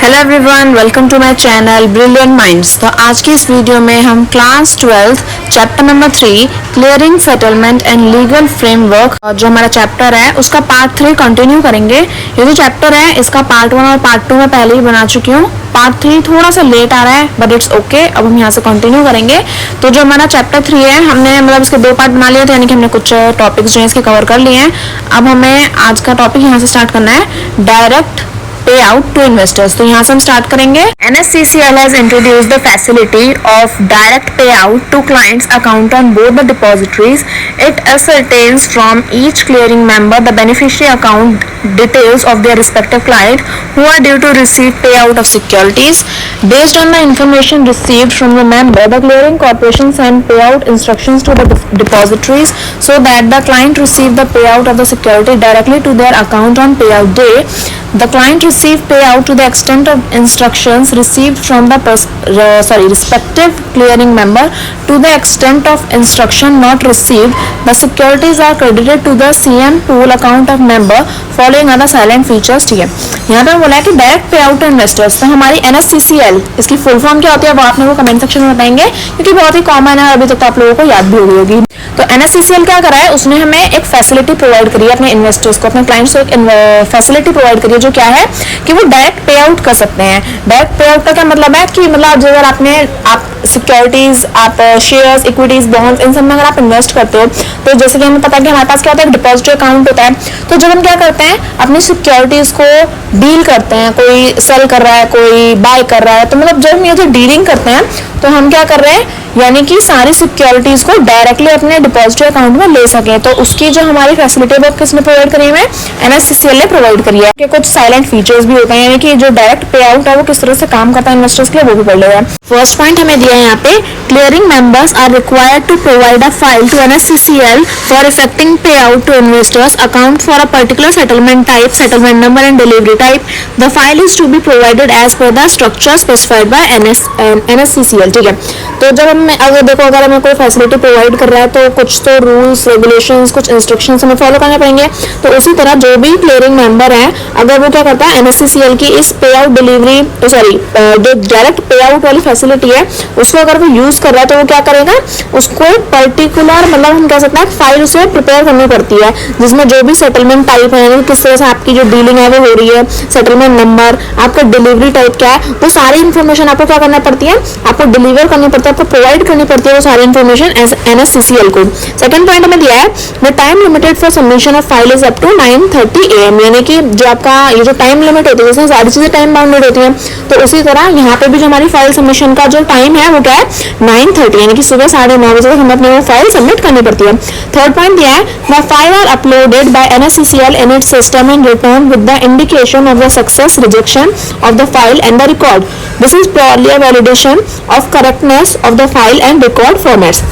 Hello everyone, welcome to my channel Brilliant Minds. तो आज की इस वीडियो में हम class 12 chapter number 3 clearing settlement and legal framework जो हमारा चैप्टर है उसका पार्ट 3 कंटिन्यू करेंगे। ये जो चैप्टर है इसका पार्ट 1 और पार्ट 2 मैं पहले ही बना चुकी हूँ। पार्ट 3 थोड़ा सा लेट आ रहा है बट इट्स ओके। अब हम यहाँ से कंटिन्यू करेंगे। तो जो हमारा चैप्टर 3 है हमने इसके 2 पार्ट बना लिए थे, यानी कि हमने कुछ टॉपिक्स जो है इसके कवर कर लिए हैं। अब हमें आज का टॉपिक यहाँ से स्टार्ट करना है, direct pay out to investors. तो यहाँ से हम स्टार्ट करेंगे। NSCCL has introduced the facility of direct payout to clients' account on both the depositories. It ascertains from each clearing member the beneficiary account details of their respective client who are due to receive payout of securities. Based on the information received from the member, the clearing corporation send payout instructions to the depositories so that the client receive the payout of the security directly to their account on payout day. The client receive payout to the extent of instructions received from the respective clearing member. To the extent of instruction not received, the securities are credited to the CM pool account of member following other silent features। ठीक है, यहाँ पे बोला है कि direct pay out to investors. तो हमारी NSCCL इसकी फुल फॉर्म क्या होती है वो आप लोगों को कमेंट सेक्शन में बताएंगे, क्योंकि बहुत ही कॉमन है, अभी तक तो आप लोगों को याद भी हो गई होगी। तो NSCCL क्या करा है, उसने हमें एक फैसिलिटी प्रोवाइड करी है अपने इन्वेस्टर्स को, अपने क्लाइंट्स को एक फैसिलिटी प्रोवाइड करी है जो क्या है कि वो डायरेक्ट पे आउट कर सकते हैं। डायरेक्ट पे आउट का क्या मतलब है कि मतलब अगर आप सिक्योरिटीज, आप शेयर्स, इक्विटीज, बॉन्ड्स, इन सब में अगर आप इन्वेस्ट करते हो तो जैसे कि हमें पता है कि हमारे पास क्या होता है, एक डिपॉजिटरी अकाउंट होता है। तो जब हम क्या करते हैं अपनी सिक्योरिटीज को डील करते हैं, कोई सेल कर रहा है, कोई बाय कर रहा है, तो मतलब जब हम ये जो डीलिंग करते हैं तो हम क्या कर रहे हैं, यानी कि सारी सिक्योरिटीज को डायरेक्टली अपने डिपॉजिटरी अकाउंट में ले सकें। तो उसकी जो हमारी फैसिलिटी है किसने प्रोवाइड करी है, NSCCL ने प्रोवाइड करी है। कि कुछ साइलेंट फीचर्स भी होते हैं, यानी कि जो डायरेक्ट पे आउट है वो किस तरह से काम करता है इन्वेस्टर्स के लिए, वो भी पढ़ लेगा। फर्स्ट पॉइंट हमें दिया है यहाँ पे, clearing members are required to provide a file to NSCCL for effecting pay out to investors account for a particular settlement type, settlement number and delivery type. The file is to be provided as per the structure specified by NSCCL। ठीक है, तो जब हम अगर हमें कोई facility provide कर रहा है तो कुछ तो रूल्स, रेगुलेशंस, कुछ इंस्ट्रक्शंस हमें फॉलो करने पड़ेंगे। तो उसी तरह जो भी क्लियरिंग मेंबर है अगर वो क्या करता है NSCCL की इस पे आउट डिलीवरी जो डायरेक्ट पे आउट वाली फैसिलिटी है उसको अगर वो यूज कर रहा है तो वो क्या करेगा, उसको एक पर्टिकुलर मतलब हम कह सकते हैं फाइल उसे प्रिपेयर करनी पड़ती है जिसमें जो भी सेटलमेंट टाइप है, किस तरह से आपकी जो डीलिंग है वो हो रही है, सेटलमेंट नंबर, आपका डिलीवरी टाइप क्या है, वो सारी इन्फॉर्मेशन आपको क्या करना पड़ती है, आपको डिलीवर करनी पड़ती है, आपको प्रोवाइड करनी पड़ती है वो सारी इन्फॉर्मेशन NSCCL को। सेकंड पॉइंट हमें दिया है, the time limited for submission of file is up to 9:30 AM, यानी कि जो आपका ये जो टाइम लिमिट होती है, जैसे सारी चीजें टाइम बाउंडेड होती हैं, तो उसी तरह यहाँ पे भी जो हमारी फाइल सबमिशन का जो टाइम है वो क्या है 9:30, यानी कि सुबह 9:30 बजे तक हमें अपनी वो फाइल सबमिट करनी पड़ती है। थर्ड पॉइंट दिया है, the file are uploaded by NSCCL in its system and return with the indication of the success rejection of the file and the record. This is purely a validation of correctness of the file and record formats.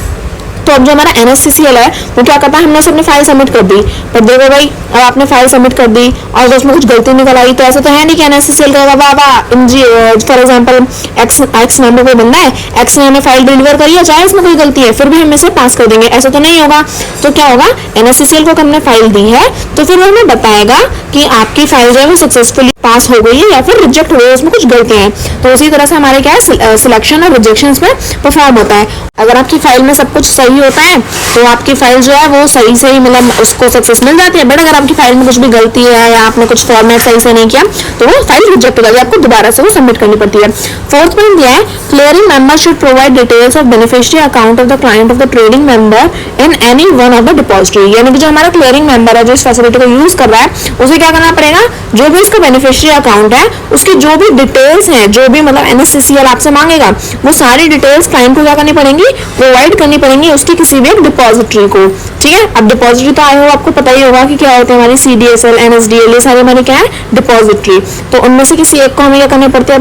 तो अब जो हमारा NSCCL है वो क्या करता है, हमने अपनी फाइल सबमिट कर दी, पर देखो भाई अब आपने फाइल सबमिट कर दी और उसमें कुछ गलती निकल आई, तो ऐसा तो है नहीं कि NSCCL कहेगा वाह फॉर एग्जांपल एक्स नंबर कोई बंदा है, एक्स ने हमें फाइल डिलीवर करी है, चाहे इसमें कोई गलती है फिर भी हम इसे पास कर देंगे, ऐसा तो नहीं होगा। तो क्या होगा, NSCCL को हमने फाइल दी है तो फिर वो हमें बताएगा कि आपकी फाइल जो है वो सक्सेसफुली पास हो गई है या फिर रिजेक्ट हो गई है, उसमें कुछ गलतियां हैं। तो उसी तरह से हमारे क्या है सिलेक्शन और रिजेक्शन में परफॉर्म होता है। अगर आपकी फाइल में सब कुछ सही होता है तो आपकी फाइल जो है वो सही से ही मतलब उसको सक्सेस मिल जाती है, बट अगर आपकी फाइल में कुछ भी गलती है या आपने कुछ फॉर्मेट सही से नहीं किया तो वो फाइल रिजेक्ट हो जाएगी, आपको दोबारा से वो सबमिट करनी पड़ती है। फोर्थ पॉइंट दिया है, clearing member should provide details of beneficiary account of the client of the trading member in any one of the depository, यानी कि जो हमारा क्लियरिंग मेंबर है जो इस फैसिलिटी को यूज कर रहा है उसे क्या करना पड़ेगा, जो भी इसका बेनिफिशियरी अकाउंट है उसकी जो भी डिटेल्स हैं, जो भी मतलब NSCCL आपसे मांगेगा वो सारी डिटेल्स क्लाइंट को क्या करनी पड़ेंगी, प्रोवाइड करनी पड़ेंगी उसकी किसी भी एक डिपॉजिटरी को। ठीक है, अब डिपॉजिटरी तो आए हो आपको पता ही होगा कि क्या होते हैं, हमारी CDSL, NSDL, ये सारी हमारी क्या है डिपॉजिटरी। तो उनमें से किसी एक को हमें क्या करनी पड़ती है,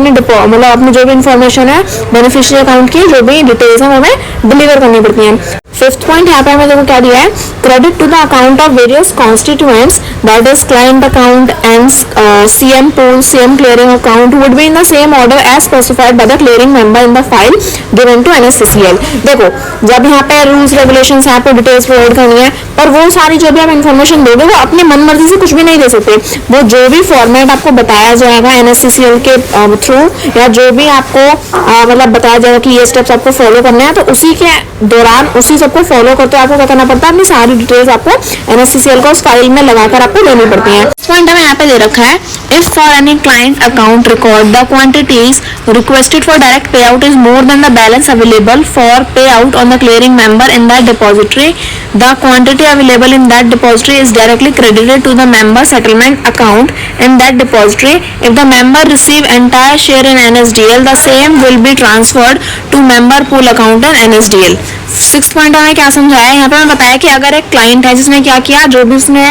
अपनी जो भी इंफॉर्मेशन है बेनिफिशियरी अकाउंट की जो भी डिटेल्स है हमें डिलीवर करनी पड़ती है। फिफ्थ पॉइंट यहाँ पे हमें देखो क्या दिया है, credit to the account of various constituents that is client account and CM pool CM clearing account would be in the same order as specified by the clearing member in the file given to NSCCL। देखो जब यहाँ पे rules regulations है, आपको details provide करनी है, पर वो सारी जो भी आप इन्फॉर्मेशन दोगे वो अपनी मन मर्जी से कुछ भी नहीं दे सकते। वो जो भी फॉर्मेट आपको बताया जाएगा NSCCL के थ्रू, या जो भी आपको मतलब बताया जाएगा कि ये स्टेप्स आपको फॉलो करने हैं, तो उसी के दौरान उसी सबको फॉलो करते हुए आपको क्या करना पड़ता है, अपनी सारी डिटेल्स आपको NSCCL को उस फाइल में लगाकर आपको देनी पड़ती है। पॉइंट हमें यहाँ पे दे रखा है, if for any client account record the quantities requested for direct pay out is more than the balance available for pay out on the clearing member in that depository, the quantity available in that depository is directly credited to the member settlement account in that depository. If the member receive entire share in NSDL, the same will be transferred to member pool account in NSDL. Six point हमें क्या समझाया है, यहाँ पे हमें बताया कि अगर एक क्लाइंट है जिसने क्या किया, जो भी उसने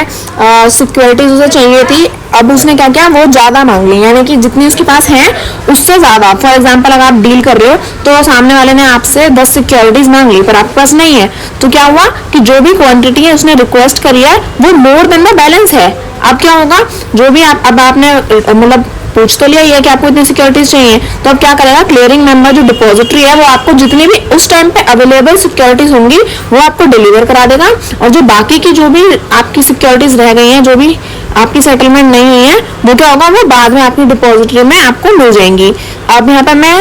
सिक्योरिटीज उसे चाहिए थी, अब उसने क्या किया, वो ज्यादा मांग ली, यानी कि जितनी उसके पास है उससे ज्यादा। फॉर एग्जांपल अगर आप डील कर रहे हो तो सामने वाले ने आपसे 10 सिक्योरिटीज मांग ली, पर आपके पास नहीं है, तो क्या हुआ कि जो भी क्वांटिटी है उसने रिक्वेस्ट करी है वो मोर देन द बैलेंस है। अब क्या होगा, जो भी अब आपने मतलब पूछ तो लिया ये कि आपको इतनी सिक्योरिटीज चाहिए, तो अब क्या करेगा, क्लियरिंग मेंबर जो डिपॉजिटरी है वो आपको जितनी भी उस टाइम पे अवेलेबल सिक्योरिटीज होंगी वो आपको डिलीवर करा देगा, और जो बाकी की जो भी आपकी सिक्योरिटीज रह गई हैं, जो भी आपकी सेटलमेंट नहीं हुई है, वो क्या होगा, वो बाद में आपकी डिपॉजिटरी में आपको मिल जाएंगी। अब यहाँ पे मैं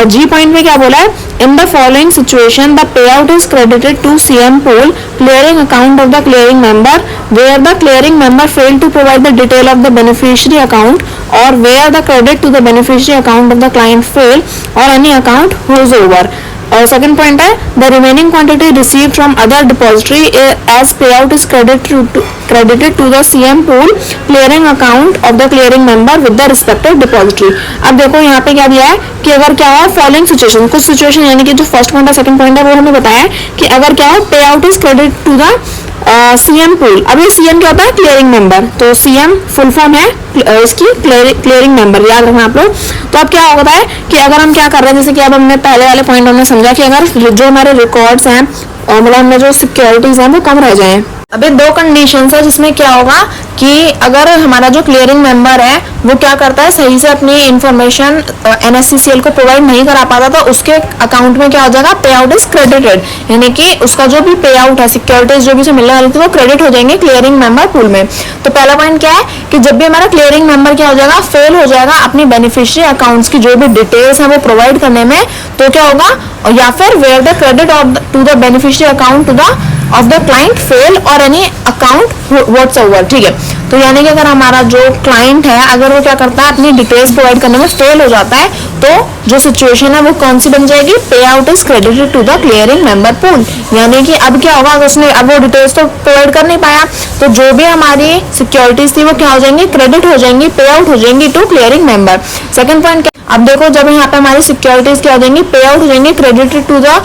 जी पॉइंट में क्या बोला है, in the following situation the pay out is credited to CM pool clearing account of the clearing member where the clearing member fail to provide the detail of the beneficiary account, or where the credit to the beneficiary account of the client fail or any account goes over. और second point है, the remaining quantity received from other depository as payout is credited to the CM pool clearing account of the clearing member with the respective depository. अब देखो यहाँ पे क्या दिया है कि अगर क्या हो, फॉलोइंग सिचुएशन, कुछ सिचुएशन यानी कि जो फर्स्ट पॉइंट है सेकंड पॉइंट है वो हमें बताया है कि अगर क्या हो, pay out is credit to the CM pool. अब ये सीएम क्या होता है, क्लियरिंग मेंबर, तो सीएम फुल फॉर्म है इसकी क्लियरिंग मेंबर, याद रखना आप लोग। तो अब क्या होता है कि अगर हम क्या कर रहे हैं, जैसे कि अब हमने पहले वाले पॉइंट हमने समझा कि अगर जो हमारे रिकॉर्ड्स हैं और मतलब हमें जो सिक्योरिटीज हैं वो कम रह जाएं। अभी दो कंडीशंस है जिसमें क्या होगा कि अगर हमारा जो क्लियरिंग मेंबर है वो क्या करता है, सही से अपनी इंफॉर्मेशन NSCCL को प्रोवाइड नहीं करा पाता, तो उसके अकाउंट में क्या हो जाएगा, पे आउट इज क्रेडिटेड, यानी कि उसका जो भी पे आउट है, सिक्योरिटीज जो भी से मिलने वाली थी वो क्रेडिट हो जाएंगे क्लियरिंग मेंबर पूल में। तो पहला पॉइंट क्या है कि जब भी हमारा क्लियरिंग मेंबर क्या हो जाएगा, फेल हो जाएगा अपनी बेनिफिशियरी अकाउंट्स की जो भी डिटेल्स है वो प्रोवाइड करने में, तो क्या होगा, या फिर where the credit to the beneficiary account to the of the client fail or any account whatsoever. ठीक है, तो यानी कि अगर हमारा जो क्लाइंट है अगर वो क्या करता है, अपनी डिटेल्स प्रोवाइड करने में फेल हो जाता है, तो जो सिचुएशन है वो कौन सी बन जाएगी, pay out is credited to the clearing member pool. यानी कि अब क्या होगा, उसने अब वो डिटेल्स तो प्रोवाइड कर नहीं पाया, तो जो भी हमारी सिक्योरिटीज थी वो क्या हो जाएंगी, क्रेडिट हो जाएंगी, पे आउट हो जाएंगी to clearing member. Second point, अब देखो जब यहाँ पे हमारी सिक्योरिटीज क्या हो जाएंगी, पे आउट हो जाएंगी credited to the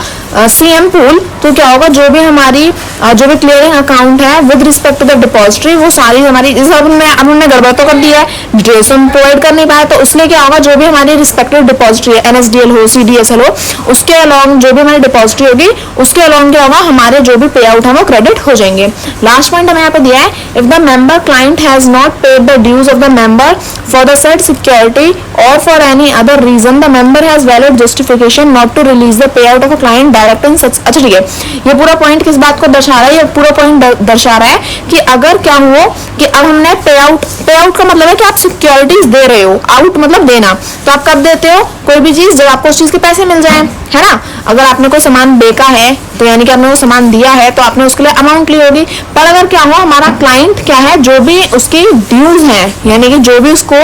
CM pool, तो क्या होगा, जो भी हमारी जो भी क्लियरिंग अकाउंट है with respect to the depository, वो सारी हमारी जैसे अब हमने गड़बड़ तो कर दिया है, डिटेल्स हम प्रोवाइड कर नहीं पाया, तो उसमें क्या होगा, जो भी हमारी रिस्पेक्टिव डिपॉजिटरी है, NSDL हो, CDSL हो, उसके अलॉन्ग जो भी हमारी डिपॉजिटरी होगी उसके अलॉन्ग क्या होगा, हमारे जो भी पे आउट है वो क्रेडिट हो जाएंगे। लास्ट पॉइंट हमें यहाँ पे दिया है, if the member client has not paid the dues of the member for the said security or for any other reason the member has valid justification not to release the pay out of a client direct in such. अच्छा ठीक है, ये पूरा point किस बात को दर्शा रहा है, ये पूरा पॉइंट दर्शा रहा है कि अगर क्या हो कि अब हमने पे आउट का मतलब है कि आप सिक्योरिटीज दे रहे हो, आउट मतलब देना, तो आप कब देते हो, कोई भी चीज जब आपको उस चीज के पैसे मिल जाए, है ना। अगर आपने कोई सामान बेचा है तो यानी कि आपने वो सामान दिया है तो आपने उसके लिए अमाउंट ली होगी, पर अगर क्या हो, हमारा क्लाइंट क्या है, जो भी उसकी ड्यूज है, यानी कि जो भी उसको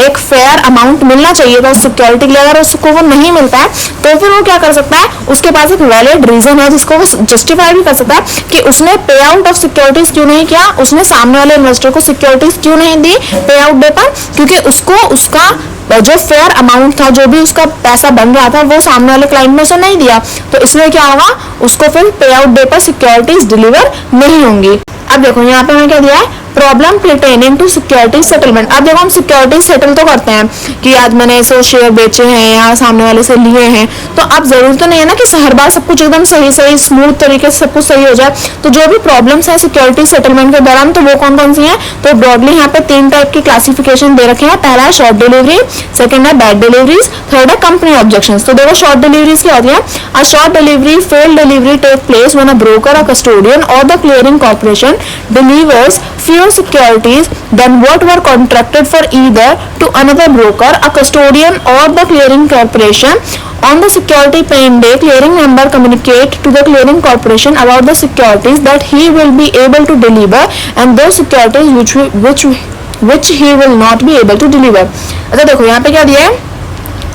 एक फेयर अमाउंट मिलना चाहिए था सिक्योरिटी के लिए, अगर उसको वो नहीं मिलता है तो फिर वो क्या कर सकता है, उसके पास एक वैलिड रीजन है जिसको वो जस्टिफाई भी कर सकता है कि उसने पे आउट ऑफ सिक्योरिटीज क्यों नहीं किया, उसने सामने वाले इन्वेस्टर को सिक्योरिटीज क्यों नहीं दी पे आउट डे पर, क्योंकि उसको उसका जो फेयर अमाउंट था, जो भी उसका पैसा बन रहा था, वो सामने वाले क्लाइंट ने उसे नहीं दिया, तो इसलिए क्या होगा, उसको फिर पे आउट डे पर सिक्योरिटीज डिलीवर नहीं होंगी। अब देखो यहाँ पे हमें क्या दिया है, problem pertaining to security settlement। अब देखो हम सिक्योरिटी सेटल तो करते हैं कि आज मैंने ऐसे शेयर बेचे हैं या सामने वाले से लिए हैं, तो अब जरूर तो नहीं है ना कि हर बार सब कुछ एकदम सही सही स्मूथ तरीके से सब कुछ सही हो जाए। तो जो भी प्रॉब्लम्स है सिक्योरिटी सेटलमेंट के दौरान, तो वो कौन कौन सी हैं? तो ब्रॉडली यहाँ पे 3 टाइप की क्लासिफिकेशन दे रखे हैं। पहला है शॉर्ट डिलीवरी, सेकंड है बैड डिलीवरीज, थर्ड है कंपनी ऑब्जेक्शंस। तो देखो शॉर्ट डिलीवरीज क्या होती है? A short delivery failed delivery take place when a broker, a custodian or the clearing corporation delivers fewer securities than what were contracted for either to another broker, a custodian or the clearing corporation. On the security paying day, clearing member communicate to the clearing corporation about the securities that he will be able to deliver and those securities which he will not be able to deliver। अच्छा देखो यहाँ पे क्या दिया है?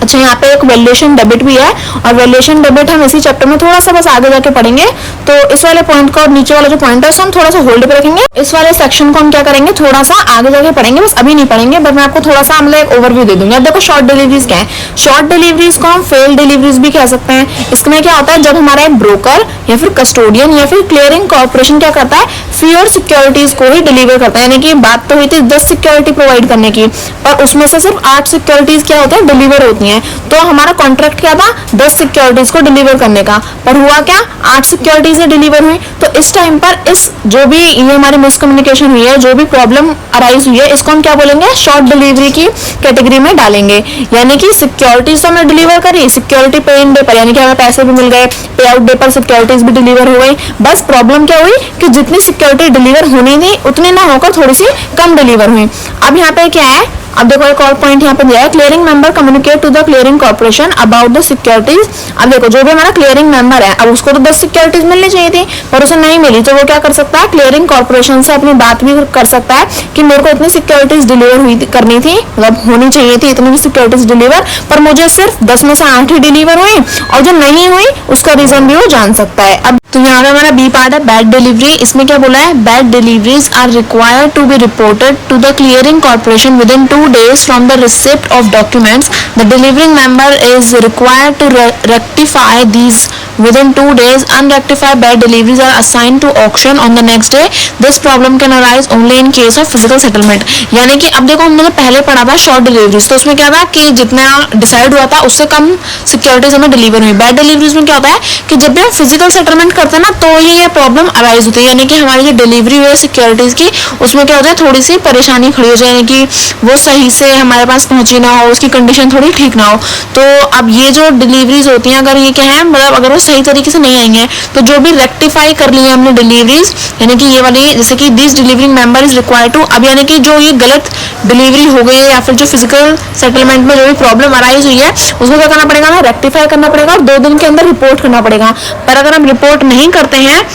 अच्छा यहाँ पे एक वैल्यूएशन डेबिट भी है, और वैल्यूएशन डेबिट हम इसी चैप्टर में थोड़ा सा बस आगे जाके पढ़ेंगे। तो इस वाले पॉइंट को और नीचे वाला जो पॉइंट है हम थोड़ा सा होल्ड पे रखेंगे। इस वाले सेक्शन को हम क्या करेंगे, थोड़ा सा आगे जाके पढ़ेंगे, बस अभी नहीं पढ़ेंगे, बट मैं आपको थोड़ा सा मतलब एक ओवरव्यू दे दूंगी। अब देखो शॉर्ट डिलीवरीज क्या है? शॉर्ट डिलीवरीज को हम फेल डिलीवरीज भी कह सकते हैं। इसमें क्या होता है, जब हमारा एक ब्रोकर या फिर कस्टोडियन या फिर क्लियरिंग कॉर्पोरेशन क्या करता है, फ्यूअर सिक्योरिटीज को ही डिलीवर करता है। यानी कि बात तो हुई थी 10 सिक्योरिटी प्रोवाइड करने की, और उसमें से सिर्फ 8 सिक्योरिटीज क्या होते हैं, डिलीवर होती हैं। तो हमारा कॉन्ट्रैक्ट क्या था, 10 सिक्योरिटीज को डिलीवर करने का, पर हुआ क्या, 8 सिक्योरिटीज डिलीवर हुई। तो इस टाइम पर इस जो भी ये हमारी मिसकम्युनिकेशन हुई है, जो भी प्रॉब्लम अराइज हुई है, इसको हम क्या बोलेंगे, शॉर्ट डिलीवरी की कैटेगरी में डालेंगे। यानी कि सिक्योरिटीज तो हमने डिलीवर करी सिक्योरिटी पे इन डे पर, यानी कि हमें पैसे भी मिल गए, पे आउट डे पर सिक्योरिटीज भी डिलीवर हो गई। बस प्रॉब्लम क्या हुई कि जितनी सिक्योरिटी डिलीवर होनी थी उतनी ना होकर थोड़ी सी कम डिलीवर हुई। अब यहाँ पे क्या है, अब देखो एक और पॉइंट यहाँ पे दिया है, clearing member communicate to the clearing corporation about the securities. अब देखो जो भी हमारा क्लियरिंग मेंबर है, अब उसको तो 10 सिक्योरिटीज मिलनी चाहिए थी, पर उसे नहीं मिली, तो वो क्या कर सकता है, क्लियरिंग कॉर्पोरेशन से अपनी बात भी कर सकता है कि मेरे को इतनी सिक्योरिटीज डिलीवर हुई करनी थी, मतलब होनी चाहिए थी इतनी सिक्योरिटीज डिलीवर, पर मुझे सिर्फ 10 में से 8 ही डिलीवर हुई, और जो नहीं हुई उसका रीजन भी वो जान सकता है। अब तो यहाँ पे हमारा बी पार्ट है बैड डिलीवरी। इसमें क्या बोला है, bad deliveries are required to be reported to the clearing corporation within 2 days from the receipt of documents. The delivering member is required to rectify these within 2 days. Unrectified bad deliveries are assigned to auction on the next day. This problem can arise only in case of physical settlement। यानी कि अब देखो हमने पहले पढ़ा था short deliveries, तो उसमें क्या था कि जितना डिसाइड हुआ था उससे कम सिक्योरिटीज हमें डिलीवर हुई। बैड डिलीवरीज में क्या होता है कि जब भी हम फिजिकल सेटलमेंट करते हैं ना, तो ही ये प्रॉब्लम अराइज होती है। यानी कि हमारी जो डिलीवरी हुई है सिक्योरिटीज की, उसमें क्या होता है, थोड़ी सी परेशानी खड़ी हो जाए, यानी कि वो सही से हमारे पास पहुंची ना हो, उसकी कंडीशन थोड़ी ठीक ना हो। तो अब ये जो डिलीवरीज होती हैं, अगर ये क्या है, मतलब अगर वो सही तरीके से नहीं आई हैं, तो जो भी रेक्टिफाई कर ली है हमने डिलीवरीज, यानी कि ये वाली, जैसे कि this delivering member is required to, अब यानी कि जो ये गलत डिलीवरी हो गई है या फिर जो फिजिकल सेटलमेंट में जो भी प्रॉब्लम अराइज हुई है, उसको क्या करना पड़ेगा, हमें रेक्टिफाई करना पड़ेगा और 2 दिन के अंदर रिपोर्ट करना पड़ेगा। पर अगर हम रिपोर्ट नहीं करते हैं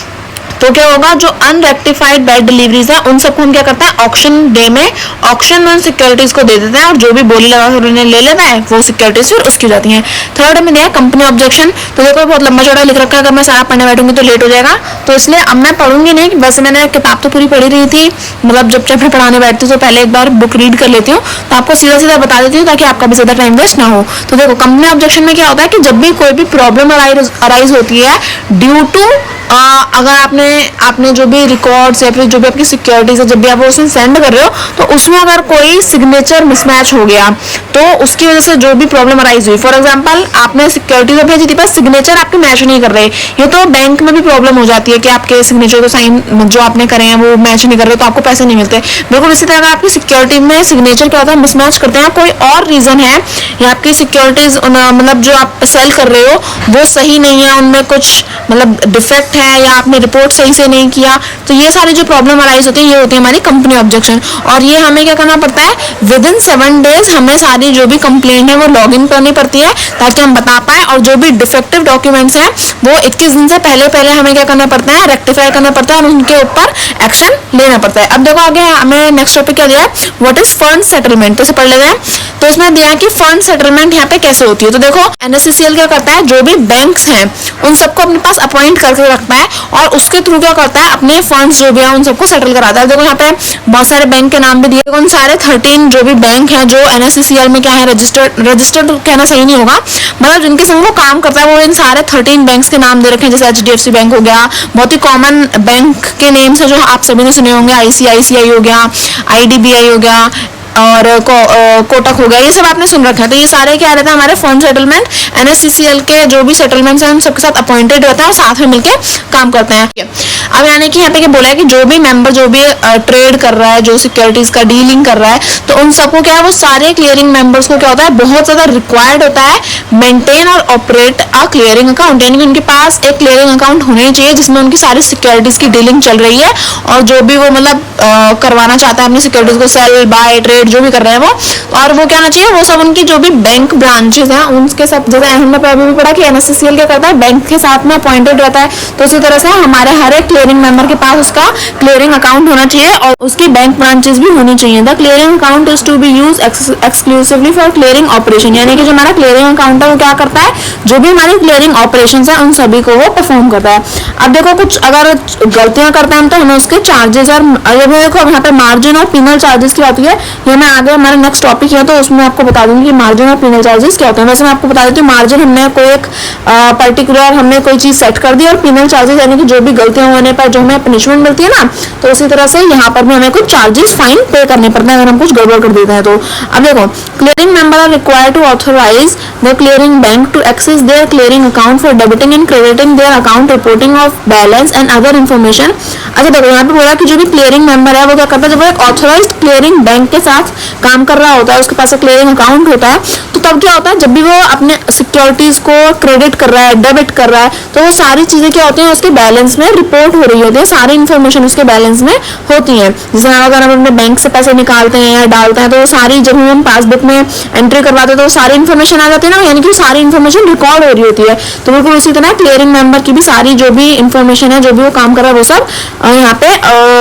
तो क्या होगा, जो अनरेक्टिफाइड बैड डिलीवरीज है उन सबको हम क्या करते हैं, ऑक्शन डे में ऑक्शन में सिक्योरिटीज को दे देते हैं, और जो भी बोली लगा कर उन्हें ले लेता है वो सिक्योरिटीज फिर उसकी जाती हैं। थर्ड में दिया कंपनी ऑब्जेक्शन। तो देखो बहुत लंबा चौड़ा लिख रखा है, अगर मैं सारा पढ़ने बैठूंगी तो लेट हो जाएगा, तो इसलिए अब मैं पढ़ूंगी नहीं। वैसे मैंने किताब तो पूरी पढ़ी रही थी, मतलब जब चैप्टर पढ़ाने बैठती हूँ तो पहले एक बार बुक रीड कर लेती हूँ, तो आपको सीधा सीधा बता देती हूँ ताकि आपका भी ज्यादा टाइम वेस्ट ना हो। तो देखो कंपनी ऑब्जेक्शन में क्या होता है कि जब भी कोई भी प्रॉब्लम अराइज होती है ड्यू टू अगर आपने जो भी रिकॉर्ड्स या फिर जो भी आपकी सिक्योरिटीज है, जब भी आप उसमें सेंड कर रहे हो, तो उसमें अगर कोई सिग्नेचर मिसमैच हो गया तो उसकी वजह से जो भी प्रॉब्लम अराइज हुई, फॉर एग्जांपल आपने सिक्योरिटीज भेजी थी पर सिग्नेचर आपके मैच नहीं कर रहे, ये तो बैंक में भी प्रॉब्लम हो जाती है कि आपके सिग्नेचर को साइन जो आपने करे हैं वो मैच नहीं कर रहे, तो आपको पैसे नहीं मिलते। बिल्कुल इसी तरह अगर आपकी सिक्योरिटी में सिग्नेचर क्या होता है, मिसमैच करते हैं, कोई और रीजन है या आपकी सिक्योरिटीज मतलब जो आप सेल कर रहे हो वो सही नहीं है, उनमें कुछ मतलब डिफेक्ट है या आपने रिपोर्ट सही से नहीं किया, तो ये सारी जो प्रॉब्लम अराइज होती है ये होती है हमारी कंपनी ऑब्जेक्शन। और ये हमें क्या करना पड़ता है, विद इन 7 days हमें सारी जो भी कंप्लेंट है वो लॉग इन करनी पड़ती है ताकि हम बता पाए, और जो भी डिफेक्टिव डॉक्यूमेंट्स हैं वो 21 दिन से पहले हमें क्या करना पड़ता है, रेक्टिफाई करना पड़ता है और उनके ऊपर एक्शन लेना पड़ता है। अब देखो आगे हमें नेक्स्ट टॉपिक क्या दिया है, व्हाट इज फंड सेटलमेंट, तो इसे पढ़ लेते हैं। तो इसमें दिया है कि फंड सेटलमेंट यहाँ पे कैसे होती है। तो देखो NSCCL क्या करता है, जो भी बैंक्स हैं उन सबको अपने पास अपॉइंट करके रखता है और उसके थ्रू क्या करता है, अपने फंड्स जो भी है उन सबको सेटल कराता है। देखो यहाँ पे बहुत सारे बैंक के नाम भी दिए, उन सारे 13 जो भी बैंक हैं जो NSCCL में क्या है रजिस्टर्ड कहना सही नहीं होगा, मतलब जिनके संग वो काम करता है, वो इन सारे 13 बैंक्स के नाम दे रखे हैं। जैसे HDFC बैंक हो गया, बहुत ही कॉमन बैंक के नेम से जो आप सभी ने सुने होंगे, ICICI हो गया, IDBI हो गया और कोटक हो गया, ये सब आपने सुन रखा है। तो ये सारे क्या रहता है, हमारे फंड सेटलमेंट NSCCL के जो भी सेटलमेंट्स हैं उन सबके साथ अपॉइंटेड रहता है और साथ में मिलकर काम करते हैं। अब यानी कि यहाँ पे क्या बोला है कि जो भी मेंबर जो भी ट्रेड कर रहा है, जो सिक्योरिटीज का डीलिंग कर रहा है, तो उन सबको क्या है, वो सारे क्लियरिंग मेंबर्स को क्या होता है, बहुत ज्यादा रिक्वायर्ड होता है मेंटेन और ऑपरेट अ क्लियरिंग अकाउंट, यानी कि उनके पास एक क्लियरिंग अकाउंट होना ही चाहिए जिसमें उनकी सारी सिक्योरिटीज की डीलिंग चल रही है और जो भी वो मतलब करवाना चाहता है अपनी सिक्योरिटीज को सेल बाय ट्रेड जो भी कर रहे हैं वो, और वो क्या होना चाहिए, वो सब उनकी जो भी बैंक ब्रांचेस हैं उनके सब, जैसे हमने अभी भी पढ़ा कि NSCCL क्या करता है, बैंक के साथ में अपॉइंटेड रहता है। तो उसी तरह से हमारे हर एक क्लियरिंग मेंबर के पास उसका क्लियरिंग अकाउंट होना चाहिए और उसकी बैंक ब्रांचेस भी होनी चाहिए। The clearing account is to be use exclusively for clearing operation, यानी कि जो हमारा क्लियरिंग अकाउंट है वो क्या करता है, जो भी हमारी क्लियरिंग ऑपरेशन है उन सभी को वो परफॉर्म करता है। अब देखो कुछ अगर गलतियां करते हैं तो हमें उसके चार्जेस और देखो यहाँ पे मार्जिन और पिनल चार्जेस की आती है, ये मैं आगे हमारा नेक्स्ट टॉपिक है तो उसमें आपको बता दूंगी कि मार्जिन और पिनल चार्जेस क्या होते हैं। वैसे मैं आपको बता देती हूँ, मार्जिन हमने कोई एक पर्टिकुलर हमने कोई चीज सेट कर दी, और पिनल चार्जेस यानी कि जो भी गलतियां होने पर जो हमें पनिशमेंट मिलती है ना, तो उसी तरह से यहाँ पर भी हमें कुछ चार्जेस फाइन पे करने पड़ते हैं अगर हम कुछ गड़बड़ कर देते हैं तो। अब देखो, clearing member are required to authorise the clearing bank to access their clearing account for debiting and crediting their account, reporting of balance and other information. अच्छा देखो यहाँ पे बोला कि जो भी क्लियरिंग मेंबर है वो क्या करता है, जब वो एक ऑथराइज्ड क्लियरिंग बैंक के साथ काम कर रहा होता है, उसके पास एक क्लियरिंग अकाउंट होता है, तो तब क्या होता है, जब भी वो अपने सिक्योरिटीज को क्रेडिट कर रहा है, डेबिट कर रहा है, तो वो सारी चीजें क्या होती हैं, उसके बैलेंस में रिपोर्ट हो रही होती है, सारी इन्फॉर्मेशन उसके बैलेंस में होती है। जैसे अगर हम अपने बैंक से पैसे निकालते हैं या डालते हैं तो वो सारी, जब हम पासबुक में एंट्री करवाते हैं तो वो सारी इन्फॉर्मेशन आ जाती है ना, यानी कि सारी इन्फॉर्मेशन रिकॉर्ड हो रही होती है। तो बिल्कुल उसी तरह क्लियरिंग मेंबर की भी सारी जो भी इन्फॉर्मेशन है, जो भी वो काम कर रहा है, वो सब यहाँ पे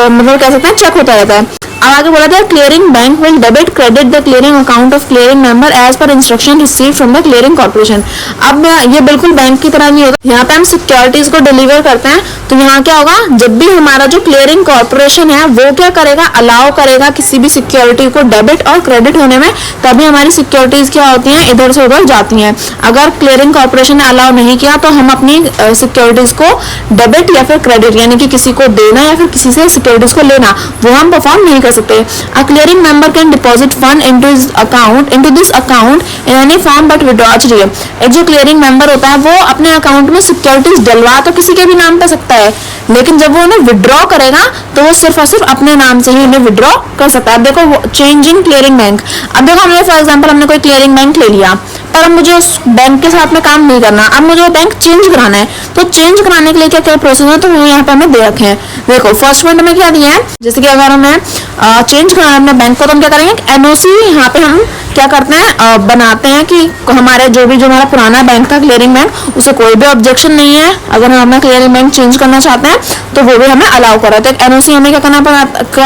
मतलब कह सकते हैं चेक होता रहता है। अब आगे बोला था, clearing bank will debit credit the clearing account of clearing member as per instruction receive from the clearing corporation. अब ये बिल्कुल बैंक की तरह नहीं होगा, यहाँ पे हम सिक्योरिटीज को डिलीवर करते हैं, तो यहाँ क्या होगा, जब भी हमारा जो क्लियरिंग कॉर्पोरेशन है वो क्या करेगा, अलाउ करेगा किसी भी सिक्योरिटी को डेबिट और क्रेडिट होने में, तभी हमारी सिक्योरिटीज क्या होती हैं, इधर से उधर जाती हैं। अगर क्लियरिंग कॉर्पोरेशन ने अलाउ नहीं किया तो हम अपनी सिक्योरिटीज को डेबिट या फिर क्रेडिट, यानी कि किसी को देना या फिर किसी से सिक्योरिटीज को लेना, वो हम परफॉर्म नहीं कर सकते। A clearing member can deposit fund into this account in any form but withdraw। चलिए, एक जो क्लियरिंग मेंबर होता है वो अपने अकाउंट में सिक्योरिटीज डलवा तो किसी के भी नाम पे सकता है, लेकिन जब वो उन्हें विड्रॉ करेगा तो वो सिर्फ और सिर्फ अपने नाम से ही उन्हें विड्रॉ कर सकता है। अब देखो, चेंजिंग क्लियरिंग बैंक। अब देखो, हमने फॉर एग्जांपल हमने कोई क्लियरिंग बैंक ले लिया, पर अब मुझे उस बैंक के साथ में काम नहीं करना, अब मुझे वो बैंक चेंज कराना है, तो चेंज कराने के लिए क्या क्या प्रोसेस है, तो वो यहाँ पे हमें दे रखे हैं। देखो, फर्स्ट पॉइंट में क्या दिया है, जैसे कि अगर हमें चेंज कराना है अपने बैंक को, तो हम क्या करेंगे, NOC यहाँ पे हम क्या करते हैं, बनाते हैं कि हमारे जो हमारा पुराना बैंक था क्लियरिंग बैंक, उसे कोई भी ऑब्जेक्शन नहीं है, अगर हम अपना क्लियरिंग बैंक चेंज करना चाहते हैं तो वो भी हमें अलाउ करा। तो एक NOC हमें क्या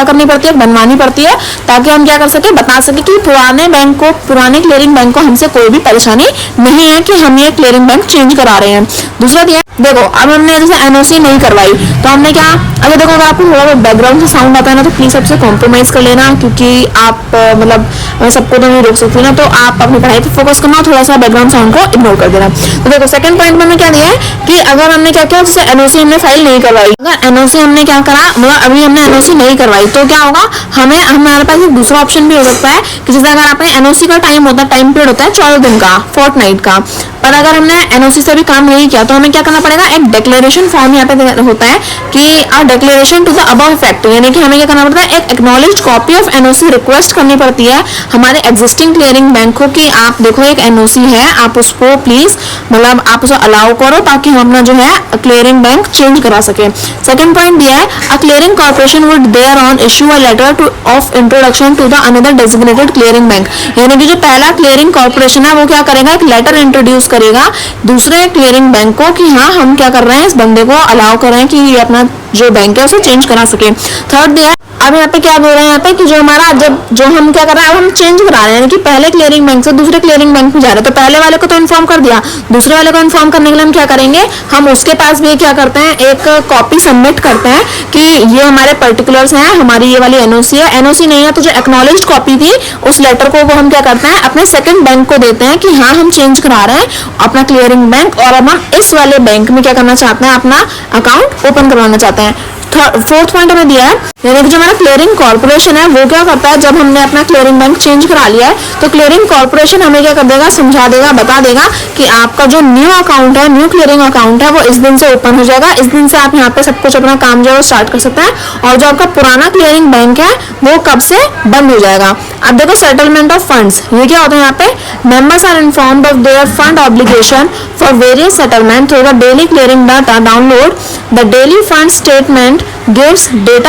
करनी पड़ती है, बनवानी पड़ती है, ताकि हम क्या कर सके, बता सके कि पुराने क्लियरिंग बैंक को हमसे कोई भी परेशानी नहीं है कि हम ये क्लियरिंग बैंक चेंज करा रहे हैं। दूसरा दिया, देखो अब हमने जैसे NOC नहीं करवाई तो हमने क्या, अगर देखो अगर आपको थोड़ा बहुत बैकग्राउंड से साउंड आता है ना तो प्लीज सबसे कॉम्प्रोमाइज कर लेना, क्योंकि आप मतलब सबको तो नहीं रोक सकती ना, तो आप अपनी पढ़ाई पे फोकस करना, थोड़ा सा बैकग्राउंड साउंड को इग्नोर कर देना। तो देखो, सेकंड पॉइंट में हमने क्या दिया है कि अगर हमने क्या किया, उससे NOC हमने फाइल नहीं करवाई, अगर NOC हमने क्या करा, मतलब अभी हमने NOC नहीं करवाई, तो क्या होगा, हमारे पास एक दूसरा ऑप्शन भी हो सकता है कि जैसे अगर आपने NOC का टाइम पीरियड होता है 14 दिन का, फोर्टनाइट का, पर अगर हमने NOC से भी काम नहीं किया तो हमें क्या करना पड़ेगा, एक डिक्लेरेशन फॉर्म यहाँ पे होता है कि a declaration to the above effect, यानी कि हमें क्या करना पड़ता है, एक acknowledged copy of NOC request करनी पड़ती है हमारे एग्जिस्टिंग क्लियरिंग बैंक को कि आप देखो एक NOC है, आप उसको प्लीज मतलब आप उसे अलाउ करो ताकि हम अपना जो है क्लियरिंग बैंक चेंज करा सके। सेकंड पॉइंट दिया है, a clearing corporation would thereon issue a letter of introduction to the another designated clearing bank, यानी कि जो पहला क्लियरिंग कॉर्पोरेशन है वो क्या करेगा, एक लेटर इंट्रोड्यूस करेगा दूसरे क्लियरिंग बैंक को कि हाँ हम क्या कर रहे हैं, इस बंदे को अलाउ कर रहे हैं कि ये अपना जो बैंक है उसे चेंज करा सके। थर्ड दिया है, अब यहाँ पे क्या बोल रहे हैं यहाँ पे कि जो हमारा जो हम क्या कर रहे हैं, अब हम चेंज करा रहे हैं, यानी कि पहले क्लियरिंग बैंक से दूसरे क्लियरिंग बैंक में जा रहे हैं। तो पहले वाले को तो इन्फॉर्म कर दिया, दूसरे वाले को इन्फॉर्म करने के लिए हम क्या करेंगे, हम उसके पास भी क्या करते हैं, एक कॉपी सबमिट करते हैं कि ये हमारे पर्टिकुलर्स हैं, हमारी ये वाली एनओसी है। एनओसी नहीं है तो जो एक्नॉलेज्ड कॉपी थी उस लेटर को वो हम क्या करते हैं, अपने सेकंड बैंक को देते हैं कि हाँ हम चेंज करा रहे हैं अपना क्लियरिंग बैंक, और अब हम इस वाले बैंक में क्या करना चाहते हैं, अपना अकाउंट ओपन करवाना चाहते हैं। फोर्थ पॉइंट हमें दिया है, यानी कि जो हमारा क्लियरिंग कॉर्पोरेशन है वो क्या करता है, जब हमने अपना क्लियरिंग बैंक चेंज करा लिया है तो क्लियरिंग कॉर्पोरेशन हमें क्या कर देगा, समझा देगा, बता देगा कि आपका जो न्यू अकाउंट है, न्यू क्लियरिंग अकाउंट है, वो इस दिन से ओपन हो जाएगा। इस दिन से आप यहाँ पे सब कुछ अपना काम जो है वो स्टार्ट कर सकते हैं, और जो आपका पुराना क्लियरिंग बैंक है वो कब से बंद हो जाएगा। अब देखो सेटलमेंट ऑफ फंड्स, ये क्या होता है यहाँ पे, members are informed of their fund obligation for various settlement through the daily clearing data download. The daily fund statement gives date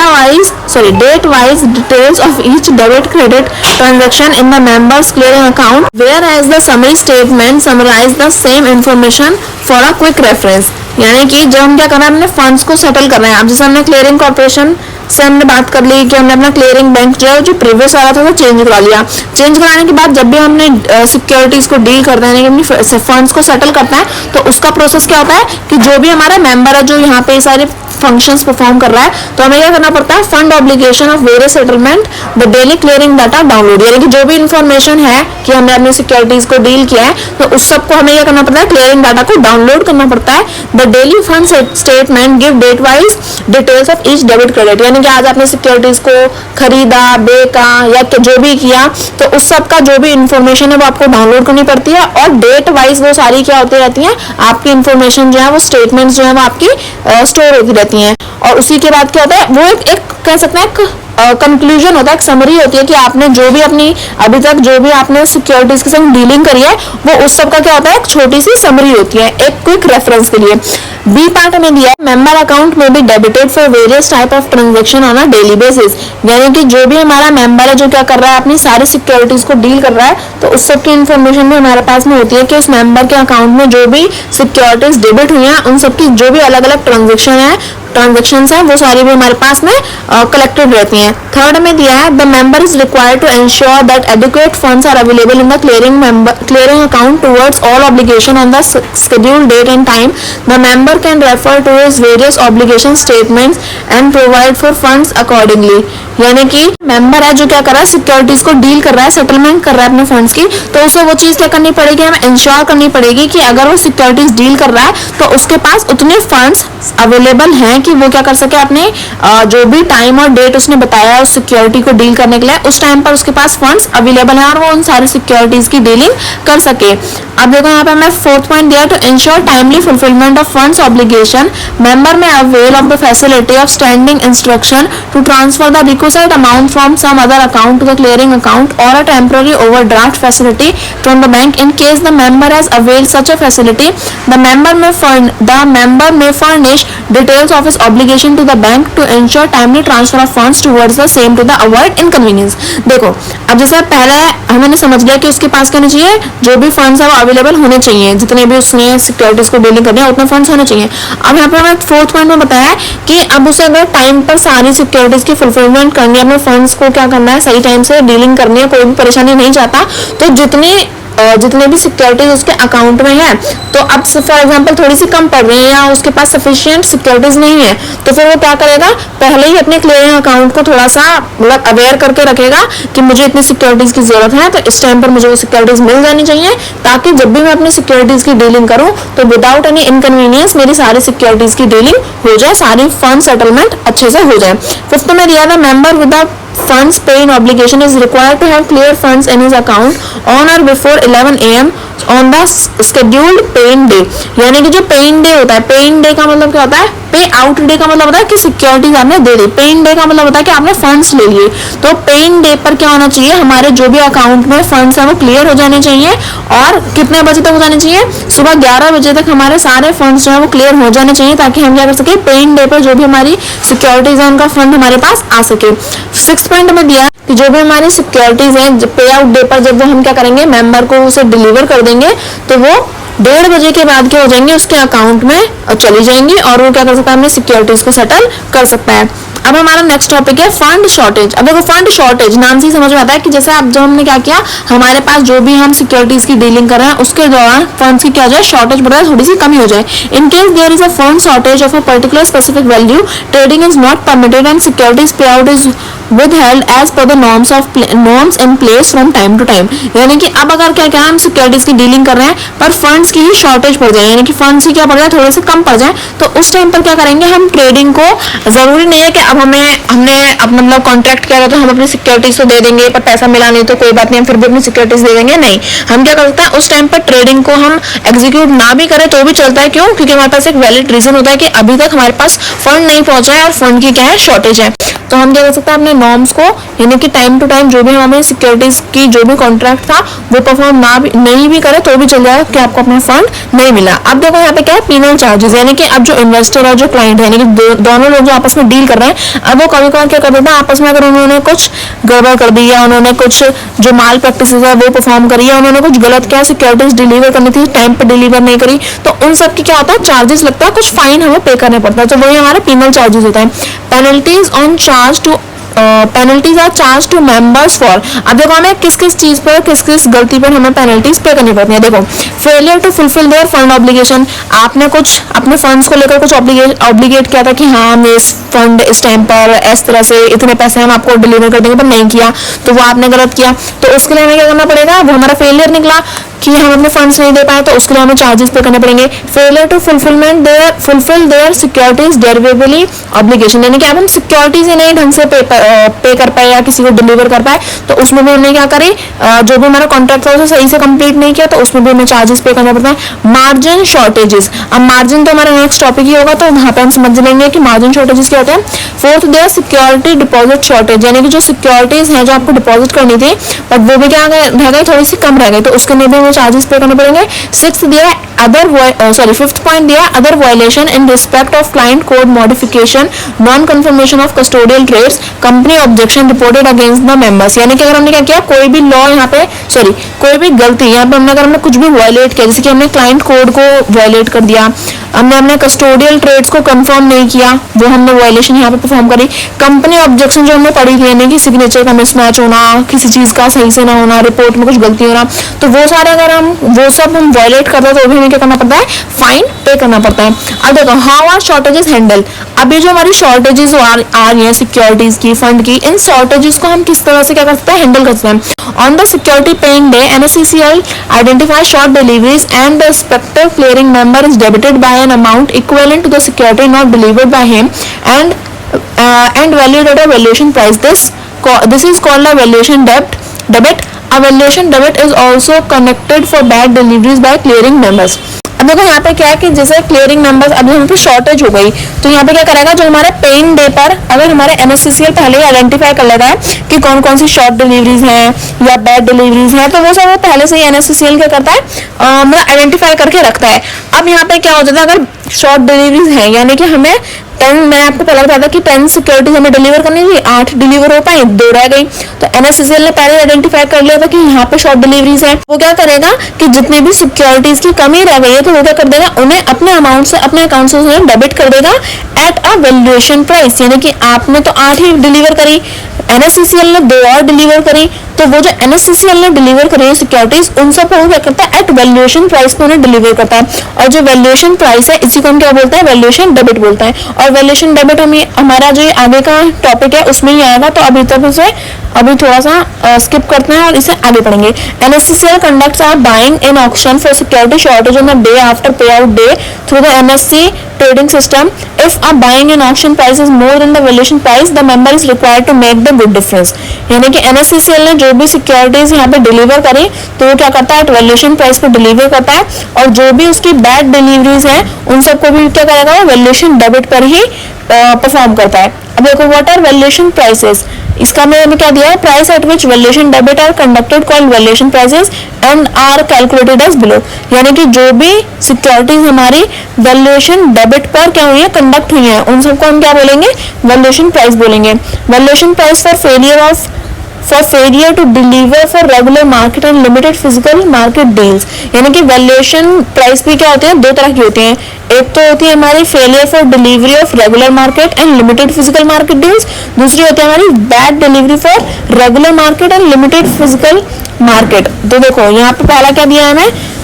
wise details of each debit credit transaction in the members clearing account, whereas the summary statement summarize the same information for a quick reference। यानी कि जब हम क्या कर रहे हैं, अपने funds को सेटल कर रहे हैं, अब जैसे हमने क्लियरिंग कॉर्पोरेशन से हमने बात कर ली कि हमने अपना क्लियरिंग बैंक जो है जो प्रीवियस वाला था वो चेंज करा लिया। चेंज कराने के बाद जब भी हमने सिक्योरिटीज को डील करते हैं, यानी अपनी फंड्स को सेटल करते हैं, तो उसका प्रोसेस क्या होता है कि जो भी हमारा मेंबर है जो यहाँ पे सारे फंक्शंस परफॉर्म कर रहा है, तो हमें क्या करना पड़ता है, fund obligation of various settlement the daily clearing data download, यानी कि जो भी इंफॉर्मेशन है कि हमने अपनी सिक्योरिटीज को डील किया है तो उस सबको हमें क्या करना पड़ता है, क्लियरिंग डाटा को डाउनलोड करना पड़ता है। The daily fund statement give date wise details of each debit credit, यानी कि आज आपने सिक्योरिटीज को खरीदा, बेचा या जो भी किया तो उस सब का जो भी इंफॉर्मेशन है वो आपको डाउनलोड करनी पड़ती है, और डेट वाइज वो सारी क्या होती रहती है, आपकी इंफॉर्मेशन जो है वो स्टेटमेंट्स जो है वो आपकी स्टोर होती रहती हैं। और उसी के बाद क्या होता है, वो एक कह सकते हैं कंक्लूजन होता है, एक समरी होती है कि आपने जो भी अपनी अभी तक जो भी आपने सिक्योरिटीज के साथ डीलिंग करी है वो उस सब का क्या होता है, एक छोटी सी समरी होती है, एक क्विक रेफरेंस के लिए। बी पार्ट में दिया है, मेंबर अकाउंट में be debited for various type of transaction on a daily basis, यानी कि जो भी हमारा मेंबर है जो क्या कर रहा है, अपनी सारी सिक्योरिटीज को डील कर रहा है, तो उस सब की इंफॉर्मेशन भी हमारे पास में होती है कि उस मेंबर के अकाउंट में जो भी सिक्योरिटीज डेबिट हुई हैं उन सबकी जो भी अलग अलग ट्रांजेक्शंस हैं वो सारी भी हमारे पास में कलेक्टेड रहती हैं। थर्ड में दिया है, the member is required to ensure that adequate funds are available in the clearing account towards all obligation on the scheduled date and time. The member can refer to his various obligation statements and provide for funds accordingly। यानी कि member है जो क्या कर रहा है, securities को deal कर रहा है, सेटलमेंट कर रहा है अपने फंड्स की, तो उसे वो चीज क्या करनी पड़ेगी, हमें इंश्योर करनी पड़ेगी कि अगर वो सिक्योरिटीज डील कर रहा है तो उसके पास उतने फंड्स अवेलेबल हैं कि वो क्या कर सके, अपने जो भी टाइम और डेट उसने बताया उस सिक्योरिटी को डील करने के लिए, उस टाइम पर उसके पास फंड्स अवेलेबल हैं और वो उन सारी सिक्योरिटीज की डीलिंग कर सके। अब देखो यहाँ पे मैं फोर्थ पॉइंट दिया, to ensure timely fulfilment of funds obligation, member may avail of the facility of standing instruction to transfer the requisite amount from some other account to the clearing account or a temporary overdraft facility from the bank in case the member has availed such a facility. The member may furnish details of his obligation to the bank to ensure timely transfer of funds towards the same to the avoid inconvenience। देखो अब जैसे पहले हमने समझ लिया कि उसके पास कहना चाहिए जो भी फंड्स है वो अवेलेबल होने चाहिए, जितने भी उसने सिक्योरिटीज को डीलिंग करनी है उतने फंड्स होने चाहिए। अब यहाँ पर हमें फोर्थ पॉइंट में बताया है कि अब उसे अगर टाइम पर सारी सिक्योरिटीज की फुलफिलमेंट करनी है, अपने फंड्स को क्या करना है, सही टाइम से डीलिंग करनी है, कोई भी परेशानी नहीं चाहता, तो जितने भी सिक्योरिटीज उसके अकाउंट में है, तो अब फॉर एग्जांपल थोड़ी सी कम पड़ रही है या उसके पास सफिशिएंट सिक्योरिटीज नहीं है, तो फिर वो क्या करेगा, पहले ही अपने क्लियरिंग अकाउंट को थोड़ा सा मतलब अवेयर करके रखेगा कि मुझे इतनी सिक्योरिटीज की जरूरत है, तो इस टाइम पर मुझे वो सिक्योरिटीज मिल जानी चाहिए, ताकि जब भी मैं अपनी सिक्योरिटीज की डीलिंग करूँ तो विदाउट एनी इनकन्वीनियंस मेरी सारी सिक्योरिटीज की डीलिंग हो जाए, सारी फंड सेटलमेंट अच्छे से हो जाए। फिफ्थ में दिया था, member with the funds paying obligation is required to have clear funds in his account on or before 11 AM on the scheduled paying day। यानी कि जो पेइंग डे होता है, पेइंग डे का मतलब क्या होता है, पे आउट डे का मतलब होता है कि सिक्योरिटीज आपने दे दी, पेइंग डे का मतलब होता है कि आपने फंड्स ले लिए, तो पेइंग डे पर क्या होना चाहिए, हमारे जो भी अकाउंट में फंड्स है वो क्लियर हो जाने चाहिए, और कितने बजे तक हो जाने चाहिए, सुबह 11 बजे तक हमारे सारे फंड्स जो है वो क्लियर हो जाने चाहिए, ताकि हम क्या कर सके, पेइंग डे पर जो भी हमारी सिक्योरिटीज है उनका फंड हमारे पास आ सके। सिक्स पॉइंट में दिया कि जो भी हमारी सिक्योरिटीज हैं पे आउट डे पर जब वो हम क्या करेंगे, मेंबर को उसे डिलीवर कर देंगे, तो वो 1:30 बजे के बाद क्या हो जाएंगे, उसके अकाउंट में चली जाएंगी और वो क्या कर सकता है, अपनी सिक्योरिटीज को सेटल कर सकता है। अब हमारा नेक्स्ट टॉपिक है फंड शॉर्टेज। अब देखो फंड शॉर्टेज नाम से ही समझ में आता है कि जैसे अब जो हमने क्या किया, हमारे पास जो भी हम सिक्योरिटीज की डीलिंग कर रहे हैं उसके दौरान फंड्स की क्या हो जाए, शॉर्टेज बढ़ जाए, थोड़ी सी कमी हो जाए। In case there is a fund shortage of a particular specific value, trading is not permitted and securities pay out is withheld as per the norms in place from time to time। यानी कि अब अगर क्या क्या हम securities की dealing कर रहे हैं पर फंड्स की ही शॉर्टेज पड़ जाए, यानी कि फंड्स की क्या पड़ जाए, थोड़े से कम पड़ जाए, तो उस टाइम पर क्या करेंगे हम ट्रेडिंग को, जरूरी नहीं है कि अब हमने अपना मतलब कॉन्ट्रैक्ट किया था तो हम अपनी सिक्योरिटीज तो दे देंगे, पर पैसा मिला नहीं तो कोई बात नहीं, हम फिर भी अपनी सिक्योरिटीज दे देंगे। नहीं, हम क्या करते हैं उस टाइम पर ट्रेडिंग को हम एग्जीक्यूट ना भी करें तो भी चलता है। क्यों? क्योंकि हमारे पास एक वैलिड रीजन होता है कि अभी तक हमारे पास फंड नहीं पहुंचा है और फंड की क्या है, शॉर्टेज है। तो हम क्या कर सकते हैं अपने नॉर्म्स को, यानी कि टाइम टू टाइम जो भी हमें सिक्योरिटीज की जो भी कॉन्ट्रैक्ट था वो परफॉर्म नहीं भी करे तो भी चल जाएगा कि आपको अपना फंड नहीं मिला। अब देखो यहाँ पे क्या है, पीनल चार्जेस, यानी कि अब जो इन्वेस्टर और जो क्लाइंट है, यानी कि दोनों लोग जो आपस में डील कर रहे हैं, अब वो कभी कभार क्या कर देते हैं आपस में, अगर उन्होंने कुछ गड़बड़ कर दी या उन्होंने कुछ जो माल प्रैक्टिस है वो परफॉर्म करी या उन्होंने कुछ गलत किया, सिक्योरिटीज डिलीवर करनी थी टाइम पर डिलीवर नहीं करी, तो उन सब की क्या होता है, चार्जेस लगता है, कुछ फाइन हमें पे करने पड़ता है, तो वही हमारा पीनल चार्जेस होता है। Penalties on charge to penalties are charge to members for. अब देखो हमें किस किस चीज पर, किस किस गलती पर हमें पेनल्टीज पे करनी पड़ती है। देखो, failure to fulfil their fund obligation, आपने कुछ अपने फंड्स को लेकर कुछ ऑब्लिगेट किया था कि हाँ हम इस फंड इस टाइम पर इस तरह से इतने पैसे हम आपको डिलीवर कर देंगे, पर नहीं किया तो वो आपने गलत किया, तो उसके लिए हमें क्या करना पड़ेगा, वो हमारा फेलियर निकला कि हम अपने फंड्स नहीं दे पाए तो उसके लिए हमें चार्जेस पे करने पड़ेंगे। Failure to fulfil their securities deliverable obligation, यानी कि अब हम सिक्योरिटीज नहीं ढंग से पे कर पाए या किसी को डिलीवर कर पाए तो उसमें भी हमने क्या करी, जो भी हमारा कॉन्ट्रैक्ट था उसे सही से कंप्लीट नहीं किया तो उसमें भी हमें चार्जेस पे करना पड़ता है। मार्जिन शॉर्टेजेस, अब मार्जिन तो हमारा नेक्स्ट टॉपिक ही होगा तो वहां पे हम समझ लेंगे कि मार्जिन शॉर्टेजेस क्या होते हैं। Fourth, their security deposit shortage, यानी कि जो सिक्योरिटीज हैं जो आपको डिपॉजिट करनी थी बट वो भी क्या रह गई, थोड़ी सी कम रह गई, तो उसके लिए भी हमें चार्जेस पे करने पड़ेंगे। सिक्स्थ, दिया फिफ्थ पॉइंट दिया other violation in respect of client code modification, non confirmation of custodial trades, company objection reported against the members, यानी कि अगर हमने क्या किया, कोई भी लॉ यहाँ पे कोई भी गलती यहाँ पे अगर हमने कुछ भी वायलेट किया, जैसे कि हमने क्लाइंट कोड को वायलेट कर दिया, हमने अपने कस्टोडियल ट्रेड्स को कंफर्म नहीं किया, वो हमने वायलेशन यहाँ पे परफॉर्म करी। कंपनी ऑब्जेक्शन जो हमने पढ़ी थी, यानी कि सिग्नेचर का मिसमैच होना, किसी चीज का सही से ना होना, रिपोर्ट में कुछ गलती होना, तो वो सारे अगर वो सब हम वायलेट करते हैं तो भी हमें क्या करना पड़ता है, फाइन पे करना पड़ता है। अब देखो हाउ आर शॉर्टेजेस हैंडल, अब ये जो हमारी शॉर्टेजेस आ रही है सिक्योरिटीज की, फंड की, इन शॉर्टेजेस को हम किस तरह से क्या कर सकते हैं, हैंडल कर सकते हैं। On the security paying day NSCCL identifies short deliveries and the respective clearing member is debited by an amount equivalent to the security not delivered by him and valued at a valuation price. This is called a valuation debit. A valuation debit is also connected for bad deliveries by clearing members. अब देखो यहाँ पे क्या है कि जैसे clearing members अभी यहाँ पे शॉर्टेज हो गई तो यहाँ पे क्या करेगा, जो हमारे पेइंग डे पर अगर हमारे NSCCL पहले ही आइडेंटिफाई कर लेता है कि कौन कौन सी शॉर्ट डिलीवरीज हैं या बैड डिलीवरीज हैं, तो वो सब वो पहले से ही NSCCL क्या करता है, मतलब आइडेंटिफाई करके रखता है। अब यहाँ पे क्या हो जाता है, अगर शॉर्ट डिलीवरीज हैं, यानी कि हमें 10, मैंने आपको पहले बताया था कि 10 सिक्योरिटीज हमें डिलीवर करनी थी, 8 डिलीवर हो पाई, 2 रह गई, तो NSCCL ने पहले आइडेंटिफाई कर लिया था कि यहाँ पे शॉर्ट डिलीवरीज है। वो क्या करेगा कि जितने भी सिक्योरिटीज की कमी रह गई है तो वो क्या कर देगा, उन्हें अपने अमाउंट से, अपने अकाउंट से उन्हें डेबिट कर देगा एट अ वैल्यूएशन प्राइस, यानी कि आपने तो 8 ही डिलीवर करी, NSCCL ने 2 और डिलीवर करी, तो वो जो NSCCL ने डिलीवर करी है सिक्योरिटीज उन सब को क्या करता है, एट वैल्यूएशन प्राइस पे उन्हें डिलीवर करता है। और जो वैल्यूएशन प्राइस है इसी को हम क्या बोलते हैं, वैल्यूएशन डेबिट बोलते हैं। और वैल्यूएशन डेबिट हमारा जो आगे का टॉपिक है उसमें ही आएगा, तो अभी तक उसे अभी थोड़ा सा स्किप करते हैं और इसे आगे पढ़ेंगे। NSCCL conducts a buying in auction for security shortage on the day after payout day through the NSE trading system. If a buying in auction price is more than the valuation price, the member is required to make the good difference. यानी कि NSCCL ने जो भी securities यहाँ पे deliver करी तो वो क्या करता है, वैल्यूएशन प्राइस पे डिलीवर करता है, और जो भी उसकी बैड डिलीवरीज हैं उन सबको भी क्या करेगा, वैल्यूएशन डेबिट पर ही परफॉर्म करता है। अब देखो व्हाट आर वैल्यूएशन प्राइसेस, इसका मैंने क्या दिया है, price at which valuation debit are conducted called valuation prices and are calculated as below, यानी कि जो भी सिक्योरिटीज हमारी वैल्यूएशन डेबिट पर क्या हुई है, कंडक्ट हुई है, उन सबको हम क्या बोलेंगे, वैल्यूएशन प्राइस बोलेंगे। Valuation price for for failure to deliver for regular market and limited physical market deals. यानी कि वैल्यूएशन प्राइस भी क्या होते हैं, दो तरह की होती हैं। एक तो होती है हमारी failure for delivery of regular market and limited physical market deals, दूसरी होती है हमारी bad delivery for regular market and limited physical market. तो देखो यहाँ पे पहला क्या दिया है हमें,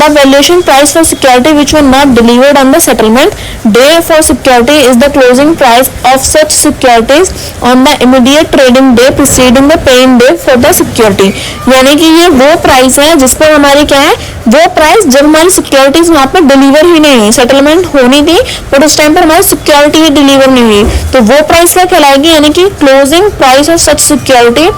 the valuation price for security which were not delivered on the settlement day for security is the closing price of such securities on the immediate trading day preceding the paying day for the security। यानी कि ये वो price है जिस पर हमारी क्या है, वो प्राइस जब हमारी सिक्योरिटीज वहाँ पे डिलीवर ही नहीं हुई, सेटलमेंट होनी थी बट उस टाइम पर हमारी सिक्योरिटी ही डिलीवर नहीं हुई, तो वो प्राइस क्या कहलाएगी, यानी कि closing price of such security.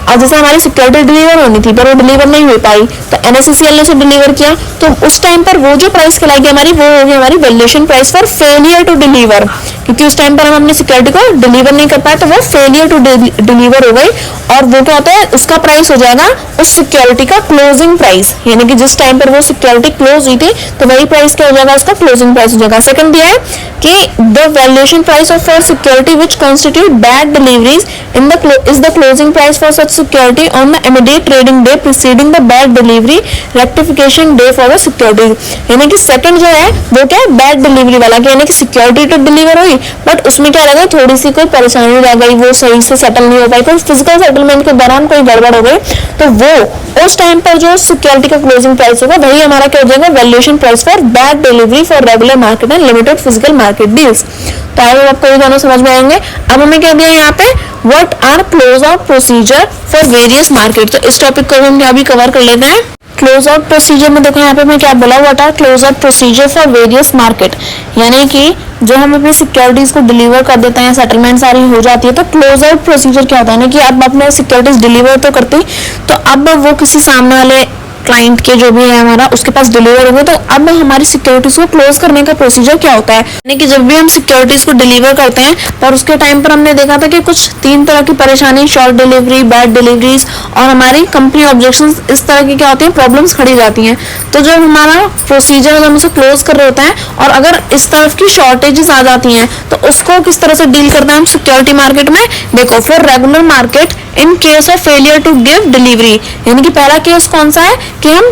और जैसे हमारी सिक्योरिटी डिलीवर होनी थी पर वो डिलीवर नहीं हो पाई, तो NSCCL ने से डिलीवर किया, तो उस टाइम पर वो जो प्राइस कहलाएगी हमारी, वो होगी हमारी valuation price for failure to deliver, क्योंकि उस टाइम पर हम अपनी सिक्योरिटी को डिलीवर नहीं कर पाए, तो वो फेलियर टू डिलीवर हो गई। और वो क्या होता है, उसका प्राइस हो जाएगा उस सिक्योरिटी का क्लोजिंग प्राइस, यानी कि जिस टाइम पर वो सिक्योरिटी क्लोज हुई थी तो वही प्राइस क्या हो जाएगा, उसका क्लोजिंग प्राइस हो जाएगा। सेकंड दिया है कि the valuation price of for security which constitute bad deliveries in the is the closing price for such security on the immediate trading day preceding the bad delivery rectification day for the security। यानी कि second जो है वो क्या है, bad delivery वाला, यानी कि सिक्योरिटी तो डिलीवर हुई बट उसमें क्या रह गई, थोड़ी सी कोई परेशानी रह गई, वो सही से सेटल नहीं हो पाई, कोई फिजिकल सेटलमेंट के दौरान कोई गड़बड़ हो गई, तो वो उस टाइम पर जो सिक्योरिटी का क्लोजिंग प्राइस होगा वही हमारा क्या हो जाएगा, valuation price for bad delivery for regular market and limited physical market deals. तो आई होप आपको ये दोनों समझ में आएंगे। अब हमें क्या दिया है यहाँ पे, what are close out procedure for various market. तो इस टॉपिक को हम अभी कवर कर लेते हैं। क्लोज आउट प्रोसीजर में देखो यहाँ पे मैं क्या बोला, what are close out procedure for various market, यानी कि जो हम अपनी सिक्योरिटीज को डिलीवर कर देते हैं, सेटलमेंट सारी हो जाती है, तो क्लोज आउट प्रोसीजर क्या होता है ना, कि आप अपने सिक्योरिटीज डिलीवर तो करते, तो अब वो किसी सामने वाले क्लाइंट के जो भी है हमारा उसके पास डिलीवर होंगे, तो अब हमारी सिक्योरिटीज को क्लोज करने का प्रोसीजर क्या होता है, यानी कि जब भी हम सिक्योरिटीज को डिलीवर करते हैं पर उसके टाइम पर हमने देखा था कि कुछ तीन तरह की परेशानी, शॉर्ट डिलीवरी, बैड डिलीवरीज और हमारी कंपनी ऑब्जेक्शंस, इस तरह की क्या होती है, प्रॉब्लम्स खड़ी जाती हैं। तो जब हमारा प्रोसीजर हम उसे क्लोज कर रहे होते हैं और अगर इस तरफ की शॉर्टेजेस आ जाती हैं तो उसको किस तरह से डील करते हैं हम सिक्योरिटी मार्केट में। देखो, for regular market in case of failure to give delivery, यानी कि पहला केस कौन सा है कि हम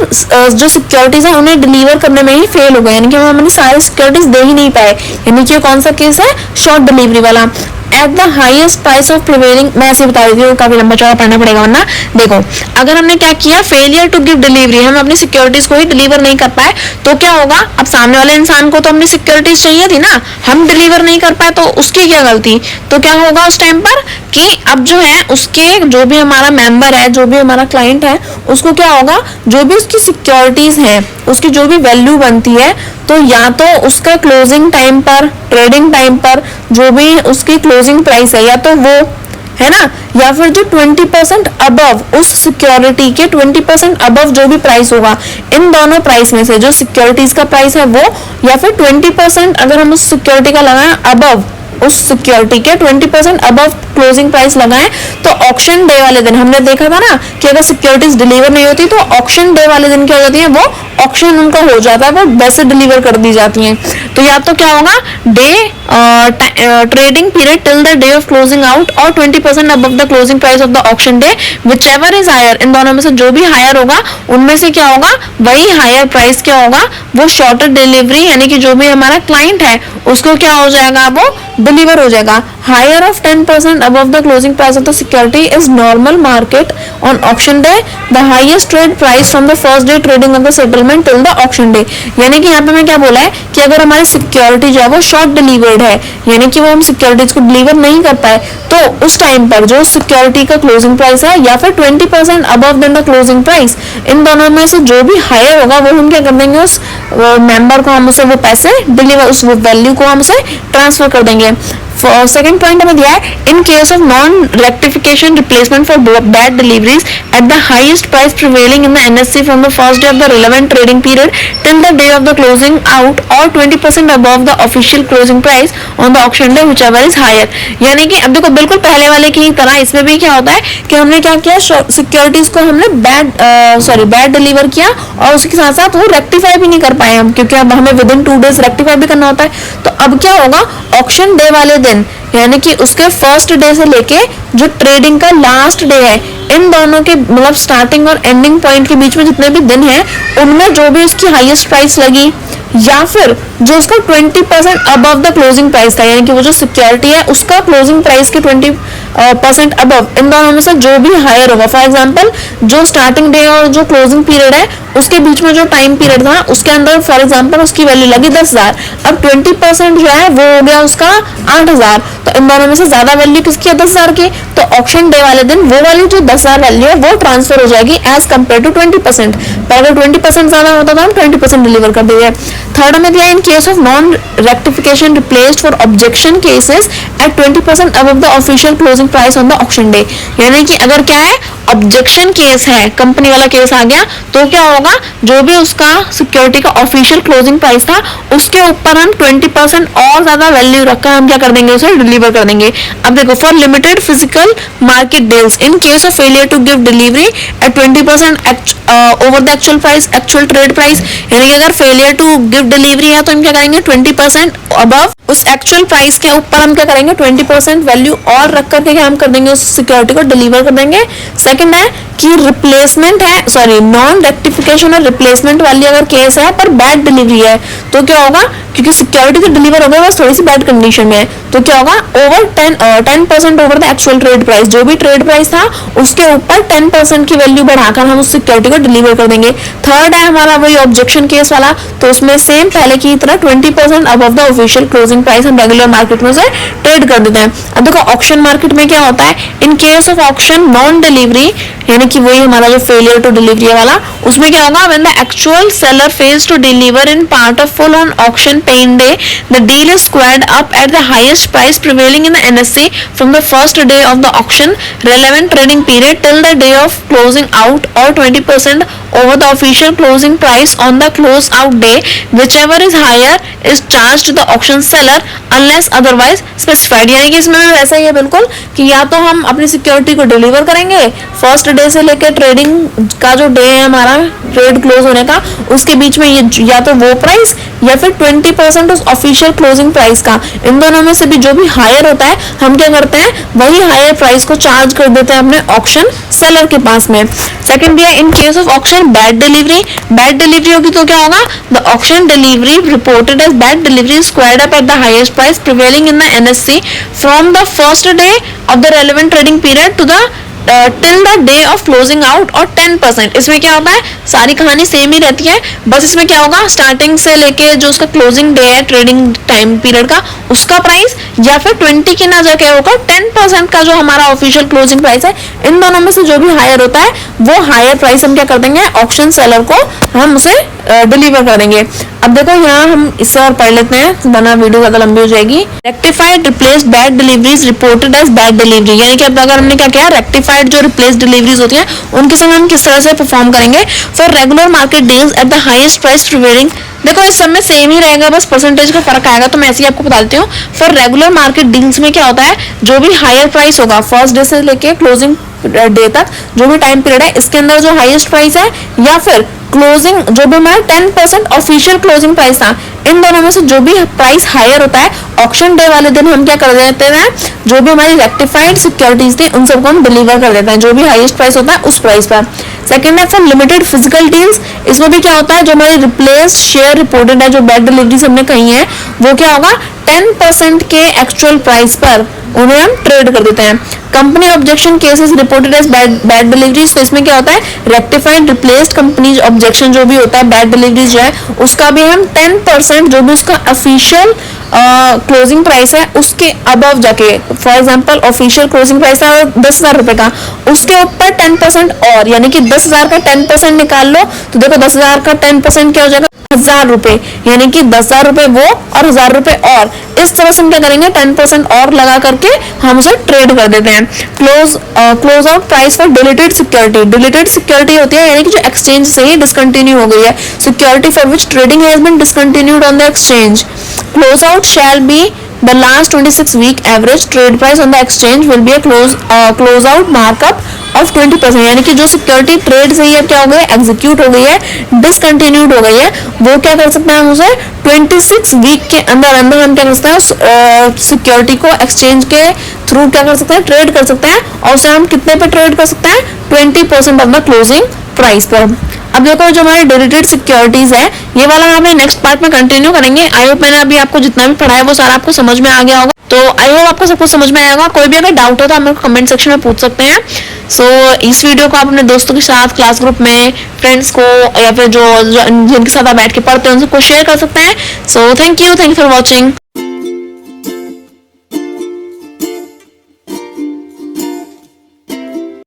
जो सिक्योरिटीज है उन्हें डिलीवर करने में ही फेल हो गए, यानी कि हम अपनी सारी सिक्योरिटीज दे ही नहीं पाए, यानी कि कौन सा केस है, शॉर्ट डिलीवरी वाला। Eight the highest price of prevailing, मैं ऐसे बता देती हूँ, काफी लंबा चौड़ा पढ़ना पड़ेगा वरना। देखो, अगर हमने क्या किया, फेलियर टू गिव डिलीवरी, हम अपनी सिक्योरिटीज को ही डिलीवर नहीं कर पाए, तो क्या होगा, अब सामने वाले इंसान को तो अपनी सिक्योरिटीज चाहिए थी ना, हम डिलीवर नहीं कर पाए तो उसकी क्या गलती, तो क्या होगा उस टाइम पर कि अब जो है उसके जो भी हमारा मेंबर है, जो भी हमारा क्लाइंट है, उसको क्या होगा, जो भी उसकी सिक्योरिटीज है उसकी जो भी वैल्यू बनती है, तो या तो उसका क्लोजिंग टाइम पर, ट्रेडिंग टाइम पर जो भी उसकी क्लोजिंग प्राइस है, या तो वो है ना, या फिर जो 20% अबव, उस सिक्योरिटी के 20% अबव जो भी प्राइस होगा, इन दोनों प्राइस में से जो सिक्योरिटीज का प्राइस है वो, या फिर 20% अगर हम उस सिक्योरिटी का लगाएं अबव, उस सिक्योरिटी के 20% अबव क्लोजिंग प्राइस लगाएं, तो ऑक्शन डे वाले दिन हमने देखा था ना कि अगर सिक्योरिटीज डिलीवर नहीं होती तो ऑक्शन डे वाले दिन क्या हो जाती है, वो ऑक्शन उनका हो जाता है, वो वैसे डिलीवर कर दी जाती हैं। तो या तो क्या होगा, day trading period till the day of closing out or 20% above the closing price of the auction day, whichever is higher, इन दोनों में से जो भी हायर होगा उनमें से क्या होगा, वही हायर प्राइस क्या होगा, वो शॉर्टर डिलीवरी, यानी कि जो भी हमारा क्लाइंट है उसको क्या हो जाएगा, वो डिलीवर हो जाएगा। Higher of 10% above the closing price of the security is normal market on auction day, the highest trade price from the first day trading of the settlement till the auction day। यानी कि यहाँ पे मैं क्या बोला है कि अगर हमारी सिक्योरिटी जो है वो शॉर्ट डिलीवर्ड है, यानी कि वो हम सिक्योरिटीज को डिलीवर नहीं कर पाए, तो उस टाइम पर जो सिक्योरिटी का क्लोजिंग प्राइस है या फिर 20% above than the closing price, इन दोनों में से जो भी हायर होगा वो हम क्या कर देंगे, उस मेंबर को हम उसे वो पैसे डिलीवर, उस वैल्यू को हम उसे ट्रांसफर कर देंगे। सेकंड पॉइंट हमें दिया है, in case of non rectification replacement for bad deliveries at the highest price prevailing in the NSC from the first day of the relevant trading period till the day of the closing out or 20% above the official closing price on the auction day whichever is higher. यानी कि अब देखो, बिल्कुल पहले वाले की तरह इसमें भी क्या होता है कि हमने क्या किया, सिक्योरिटीज को हमने बैड डिलीवर किया और उसके साथ साथ वो रेक्टिफाई भी नहीं कर पाए हम, क्योंकि अब हमें विद इन 2 डेज रेक्टिफाई भी करना होता है। तो अब क्या होगा, ऑक्शन डे वाले दिन, यानी कि उसके फर्स्ट डे से लेके जो ट्रेडिंग का लास्ट डे है, इन दोनों के मतलब स्टार्टिंग और एंडिंग पॉइंट के बीच में जितने भी दिन हैं उनमें जो भी उसकी हाईएस्ट प्राइस लगी या फिर जो उसका 20% अबव द क्लोजिंग प्राइस था, यानी कि वो जो सिक्योरिटी है उसका क्लोजिंग प्राइस के 20% अबव, इन दोनों में से जो भी हायर होगा। फॉर एग्जांपल जो स्टार्टिंग डे और जो क्लोजिंग पीरियड है उसके बीच में जो टाइम पीरियड था उसके अंदर फॉर एग्जांपल उसकी वैल्यू लगी 10,000, अब 20% जो है वो हो गया उसका 8,000, तो इन दोनों में से ज्यादा वैल्यू किसकी है 10,000 की, तो ऑप्शन डे वाले दिन वो वाली जो 10,000 वैल्यू है वो ट्रांसफर हो जाएगी एज कम्पेयर टू 20%। पर अगर 20% ज्यादा होता तो हम 20% डिलीवर कर देंगे। थर्ड में दिया in case of non rectification replaced for objection cases at 20% above the official closing price on the auction day, यानी कि अगर क्या है ऑब्जेक्शन केस है, कंपनी वाला केस आ गया, तो क्या होगा जो भी उसका सिक्योरिटी का ऑफिशियल क्लोजिंग प्राइस था उसके ऊपर हम 20% और ज्यादा वैल्यू रखकर हम क्या कर देंगे उसे डिलीवर कर देंगे। अब देखो for limited physical market deals in case of failure to give delivery at 20% over the actual price, actual trade price, यानी कि अगर फेलियर टू गिव डिलीवरी है तो हम क्या करेंगे 20% अबव उस एक्चुअल प्राइस के ऊपर हम क्या करेंगे 20% वैल्यू और रख करके क्या हम कर देंगे उस सिक्योरिटी को डिलीवर कर देंगे। सेकंड है कि रिप्लेसमेंट है, सॉरी नॉन रेक्टिफिकेशन और रिप्लेसमेंट वाली अगर केस है पर बैड डिलीवरी है तो क्या होगा, क्योंकि सिक्योरिटी तो डिलीवर हो गया बस थोड़ी सी बैड कंडीशन में है, तो क्या होगा over 10% over the actual trade price, जो भी ट्रेड प्राइस था उसके ऊपर 10% की वैल्यू बढ़ाकर हम उस सिक्योरिटी को डिलीवर कर देंगे। थर्ड है हमारा वही ऑब्जेक्शन केस वाला, तो उसमें सेम पहले की तरह 20% above the official closing price हम रेगुलर मार्केट में से ट्रेड कर देते हैं। अब देखो ऑक्शन मार्केट में क्या होता है, in case of auction non delivery, यानी कि वही हमारा जो फेलियर टू डिलीवरी वाला, उसमें क्या होगा when the actual seller fails to deliver in part of full on auction paying day, the deal is squared up at the highest price prevailing in the NSE from the first day of the auction relevant trading period till the day of closing out or 20% over the official closing price on the close out day, whichever is higher is charged to the auction seller unless otherwise specified। यानी कि इसमें भी वैसा ही है बिल्कुल कि या तो हम अपनी सिक्योरिटी को डिलीवर करेंगे फर्स्ट डे से लेकर ट्रेडिंग का जो डे है हमारा ट्रेड क्लोज होने का उसके बीच में ये या तो वो प्राइस या फिर 20% उस ऑफिशियल क्लोजिंग प्राइस का, इन दोनों में से भी जो भी हायर होता है हम क्या करते हैं वही हायर प्राइस को चार्ज कर देते हैं अपने ऑक्शन सेलर के पास में। सेकंड भी है in case of auction bad delivery, bad delivery होगी तो क्या होगा the auction delivery reported as bad delivery squared up at the highest price prevailing in the NSE from the first day of the relevant trading period to the till the day of closing out or 10%। इसमें क्या होता है सारी कहानी same ही रहती है, बस इसमें क्या होगा स्टार्टिंग से लेके जो उसका क्लोजिंग डे है ट्रेडिंग टाइम पीरियड का उसका प्राइस या फिर 20 की ना जगह होगा 10% का जो हमारा ऑफिशियल क्लोजिंग प्राइस है, इन दोनों में से जो भी हायर होता है वो हायर प्राइस हम क्या कर देंगे ऑक्शन सेलर को हम उसे डिलीवर कर देंगे। अब देखो यहाँ हम इसे और पढ़ लेते हैं वरना वीडियो ज्यादा लंबी हो जाएगी। Rectified replace bad deliveries reported as bad delivery, यानी कि अब अगर हमने क्या किया रेक्टिफाइड जो रिप्लेस डिलीवरीज होती हैं उनके संग हम किस तरह से परफॉर्म करेंगे for regular market deals eight the highest price prevailing. देखो इस सब में सेम ही रहेगा बस परसेंटेज का फर्क आएगा, तो मैं ऐसे ही आपको बता देती हूँ। फॉर रेगुलर मार्केट डील्स में क्या होता है जो भी हायर प्राइस होगा फर्स्ट डे से लेके क्लोजिंग डे तक जो भी टाइम पीरियड है इसके अंदर जो हाईएस्ट प्राइस है या फिर क्लोजिंग जो भी हमारा 10% ऑफिशियल क्लोजिंग प्राइस था, इन दोनों में से जो भी प्राइस हायर होता है ऑक्शन डे वाले दिन हम क्या कर देते हैं जो भी हमारी रेक्टिफाइड सिक्योरिटीज थी उन सबको हम डिलीवर कर देते हैं जो भी हाईएस्ट प्राइस होता है उस प्राइस पर। सेकंड है फॉर लिमिटेड फिजिकल डील्स, इसमें भी क्या होता है जो हमारी रिप्लेस शेयर रिपोर्टेड है जो बैड डिलीवरीज हमने कही है वो क्या होगा 10% के एक्चुअल प्राइस पर उन्हें हम ट्रेड कर देते हैं। Company objection cases reported as bad deliveries, तो इसमें क्या होता है रेक्टिफाइड रिप्लेस्ड कंपनी ऑब्जेक्शन जो भी होता है बैड डिलीवरीज जो है उसका भी हम 10% जो भी उसका ऑफिशियल क्लोजिंग प्राइस है उसके अबव जाके for example official closing price है 10,000 रुपए का उसके ऊपर 10% और, यानी कि 10,000 का 10% निकाल लो तो देखो 10,000 का 10% क्या हो जाएगा 1,000 रुपए, यानी कि 10,000 रुपए वो और 1,000 रुपए और, इस तरह से हम क्या करेंगे 10% और लगा करके हम उसे ट्रेड कर देते हैं। Close out price for deleted security, deleted security होती है यानी कि जो एक्सचेंज से ही डिसकंटिन्यू हो गई है, security for which trading has been discontinued on the exchange. Close out shall be the last 26 week average trade price on the exchange will be a close out markup of 20%, यानी कि जो security trade से ही अब क्या हो गई है, execute हो गई है, डिसकंटिन्यूड हो गई है, वो क्या कर सकते हैं हम उसे 26 वीक के अंदर अंदर हम क्या कर सकते हैं, सिक्योरिटी को एक्सचेंज के थ्रू क्या कर सकते हैं, ट्रेड कर सकते हैं, और उसे हम कितने पे ट्रेड कर सकते हैं, 20% ऑफ द क्लोजिंग प्राइस पर। अब देखो जो हमारे डेरिवेटिव सिक्योरिटीज है, ये वाला हम नेक्स्ट पार्ट में कंटिन्यू करेंगे। आई होप मैंने अभी आपको जितना भी पढ़ाया वो सारा आपको समझ में आ गया होगा। तो आई होप आपको सब कुछ समझ में आएगा। कोई भी अगर डाउट हो तो आप मेरे को कमेंट सेक्शन में पूछ सकते हैं। सो इस वीडियो को आप अपने दोस्तों के साथ, क्लास ग्रुप में, फ्रेंड्स को, या फिर जो जिनके साथ आप बैठ के पढ़ते हैं उनको शेयर कर सकते हैं। So thank you for watching.